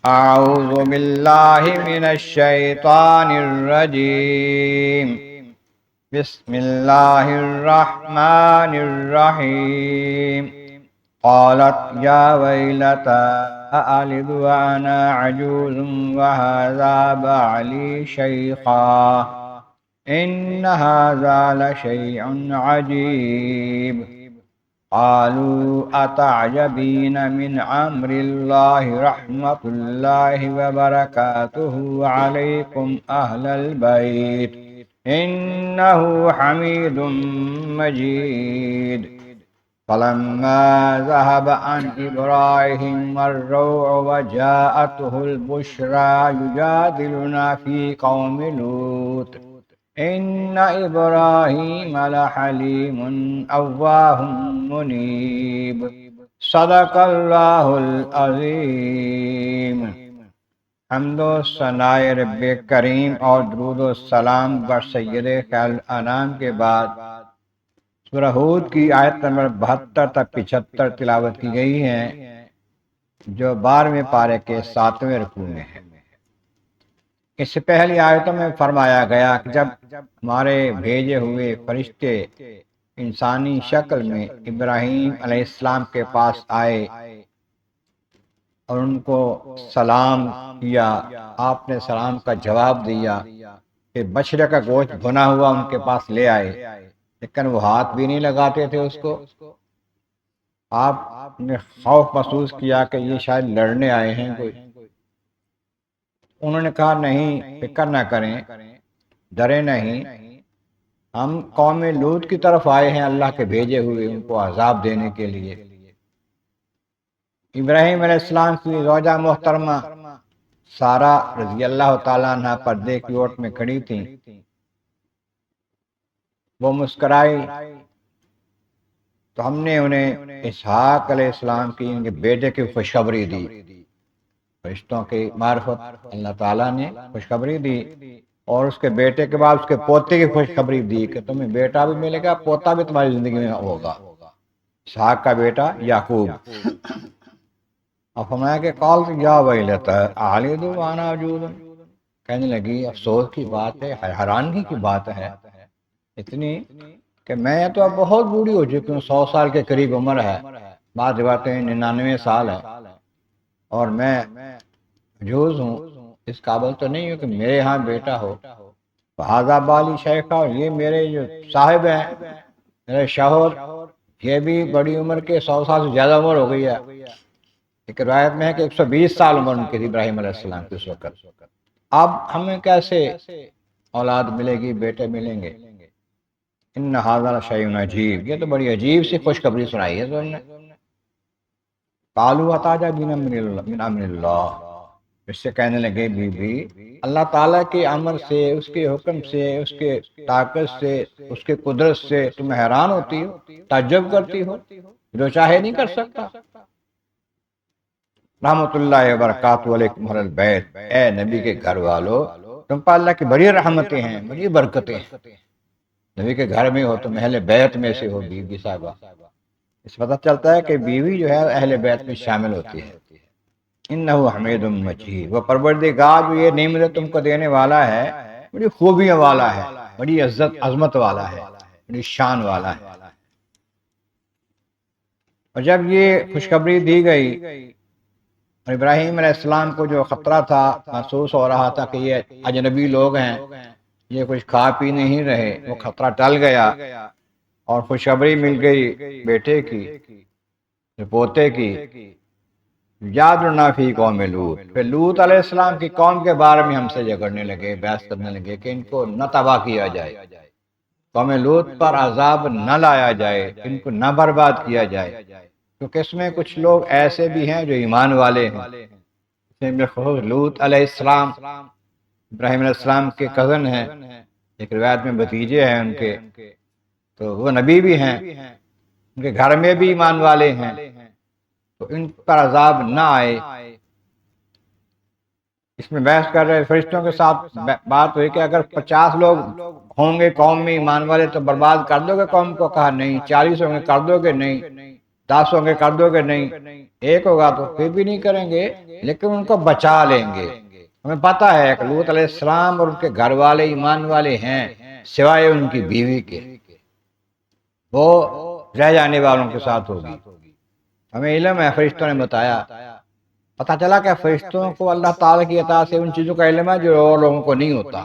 أعوذ بالله من الشيطان الرجيم. بسم الله الرحمن الرحيم. قالت يا ويلتى أألد وأنا عجوز وهذا بعلي شيخا إن هذا لشيء عجيب. قالوا أتعجبين من أمر الله رحمة الله وبركاته عليكم أهل البيت إنه حميد مجيد. فلما ذهب عن إبراهيم الروع وجاءته البشرى يجادلنا في قوم لوط إن إبراهيم لحليم أواه منيب. صدق اللہ العظیم. حمد و ثناء رب کریم اور درود و سلام بر سید خیر انام کے بعد سورہ ہود کی آیت نمبر 72 تا 75 تلاوت کی گئی ہیں، جو 12ویں پارے کے 7ویں رکوع میں ہے۔ اس سے پہلی آیتوں میں فرمایا گیا کہ جب ہمارے بھیجے ہوئے فرشتے انسانی شکل میں ابراہیم علیہ السلام کے پاس آئے اور ان کو سلام کیا، آپ نے سلام کا جواب دیا کہ بچڑے کا گوشت بھنا ہوا ان کے پاس لے آئے، لیکن وہ ہاتھ بھی نہیں لگاتے تھے اس کو۔ آپ نے خوف محسوس کیا کہ یہ شاید لڑنے آئے ہیں کوئی۔ انہوں نے کہا نہیں، فکر نہ کریں، ڈرے نہیں، ہم قوم لوط کی طرف آئے ہیں اللہ کے بھیجے ہوئے ان کو عذاب دینے کے لیے۔ ابراہیم علیہ السلام کی زوجہ محترمہ سارہ رضی اللہ تعالیٰ عنہ پردے کی اوٹ میں کھڑی تھیں۔ وہ مسکرائی تو ہم نے انہیں اسحاق علیہ السلام کی ان کے بیٹے کی خوشخبری دی۔ فرشتوں کی معرفت اللہ تعالیٰ نے خوشخبری دی، اور اس کے بیٹے کے بعد اس کے پوتے کی خوشخبری دی کہ تمہیں بیٹا بھی ملے گا، پوتا بھی تمہاری زندگی میں ہوگا، اسحاق کا بیٹا یعقوب۔ اور فرمایا کہ قال یا ویلتى اعلد وانا عجوز، کہنے لگی افسوس کی بات ہے، حیرانگی کی بات ہے اتنی کہ میں تو اب بہت بوڑھی ہو چکی ہوں، 100 سال کے قریب عمر ہے، بعض روایتیں 99 سال ہے، اور میں عجوز ہوں، اس قابل تو نہیں ہوں کہ میرے ہاں بیٹا ہو۔ فہذا بالی شیخا، اور یہ میرے جو صاحب ہیں، میرے شوہر، یہ بھی بڑی عمر کے، 100 سال سے زیادہ عمر ہو گئی ہے۔ ایک روایت میں ہے کہ 120 سال عمر ان کی تھی ابراہیم علیہ السلام کی اس وقت۔ اب ہمیں کیسے اولاد ملے گی، بیٹے ملیں گے؟ ان ھذا لشیء عجیب، یہ تو بڑی عجیب سی خوشخبری سنائی ہے تم نے۔ قالوا اتعجبین من امر اللہ، اس سے کہنے لگے بی بی اللہ تعالیٰ کے امر سے، اس کے حکم سے، اس کے طاقت سے، اس کے قدرت سے تم حیران ہوتی ہو، تعجب کرتی ہو، جو چاہے نہیں کر سکتا۔ رحمت اللہ وبرکاتہ علیکم اہل البیت، اے نبی کے گھر والو، تم پر اللہ کی بڑی رحمتیں ہیں، بڑی برکتیں ہیں۔ نبی کے گھر میں ہو تم اہل بیت میں سے ہو، بیوی صاحبہ۔ اس پتہ چلتا ہے کہ بیوی جو ہے اہل بیت میں شامل ہوتی ہے۔ انہ حمید مجید، وہ پروردگار جو یہ نعمت تم کو دینے والا ہے، بڑی خوبیوں والا ہے، بڑی عزت عظمت والا ہے، بڑی شان والا ہے۔ اور جب یہ خوشخبری دی گئی اور ابراہیم علیہ السلام کو جو خطرہ تھا، محسوس ہو رہا تھا کہ یہ اجنبی لوگ ہیں، یہ کچھ کھا پی نہیں رہے، وہ خطرہ ٹل گیا اور خوشخبری مل گئی بیٹے کی، پوتے کی۔ یادنا فی قوم لوط، پھر لوط علیہ السلام کی قوم کے بارے میں ہم سے جھگڑنے لگے، بحث کرنے لگے کہ ان کو نہ تباہ کیا جائے، قوم لوط پر عذاب نہ لایا جائے، ان کو نہ برباد کیا جائے، کیونکہ اس میں کچھ لوگ ایسے بھی ہیں جو ایمان والے ہیں۔ اس میں لوط علیہ السلام ابراہیم علیہ السلام کے کزن ہیں، ایک روایت میں بھتیجے ہیں ان کے، تو وہ نبی بھی ہیں، ان کے گھر میں بھی ایمان والے ہیں، تو ان پر عذاب نہ آئے۔ اس میں بحث کر رہے فرشتوں کے ساتھ بات ہوئی کہ اگر 50 لوگ ہوں گے قوم میں ایمان والے تو برباد کر دو گے قوم کو؟ کہا نہیں۔ 40 ہوں گے کر دو گے؟ نہیں۔ 10 ہوں گے کر دو گے؟ نہیں۔ ایک ہوگا تو پھر بھی نہیں کریں گے۔ لیکن ان کو بچا لیں گے۔ ہمیں پتہ ہے کہ لوط علیہ السلام اور ان کے گھر والے ایمان والے ہیں، سوائے ان کی بیوی کے، وہ رہ جانے والوں کے ساتھ ہوگی۔ ہمیں علم ہے، فرشتوں نے بتایا، پتہ چلا کہ فرشتوں کو اللہ تعالیٰ کی عطا سے ان چیزوں کا علم ہے جو اور لوگوں کو نہیں ہوتا۔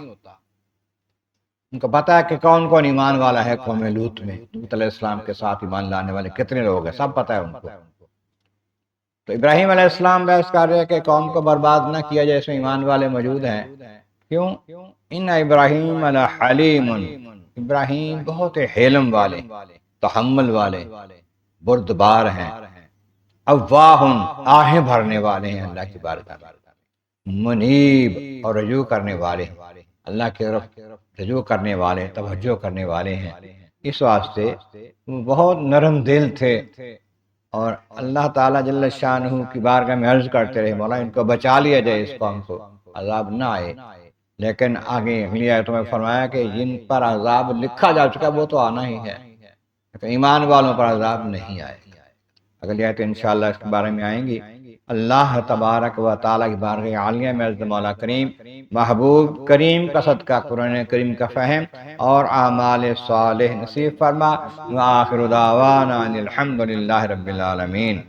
ان کو پتہ ہے کہ کون کون ایمان والا ہے قوم لوط میں، لوط علیہ السلام کے ساتھ ایمان لانے والے کتنے لوگ ہیں، سب پتہ ہے ان کو۔ تو ابراہیم علیہ السلام بحث کر رہے کہ قوم کو برباد نہ کیا جائے، اس میں ایمان والے موجود ہیں۔ کیوں؟ ان ابراہیم حلیم، ابراہیم بہت حلم والے، تحمل والے، بردبار ہیں، اواہ، آہیں بھرنے والے ہیں اللہ کی بارگاہ میں، منیب اور رجوع کرنے والے ہیں، اللہ کی طرف رجوع کرنے والے، توجہ کرنے والے ہیں۔ اس واسطے وہ بہت نرم دل تھے، اور اللہ تعالیٰ جل شانہ کی بارگاہ میں عرض کرتے رہے مولا ان کو بچا لیا جائے، اس قوم کو عذاب نہ آئے۔ لیکن آگے اگلی آیتوں میں فرمایا کہ جن پر عذاب لکھا جا چکا وہ تو آنا ہی ہے، لیکن ایمان والوں پر عذاب نہیں آئے۔ اگلی آیت انشاءاللہ اس کے بارے میں آئیں گی۔ اللہ تبارک و تعالیٰ کی بارگاہ عالیہ میں عزت مولا کریم، محبوب کریم کا صدقہ قرآن کریم کا فہم اور اعمال صالح نصیب فرما۔ وآخر دعوانا ان الحمد للہ رب العالمین۔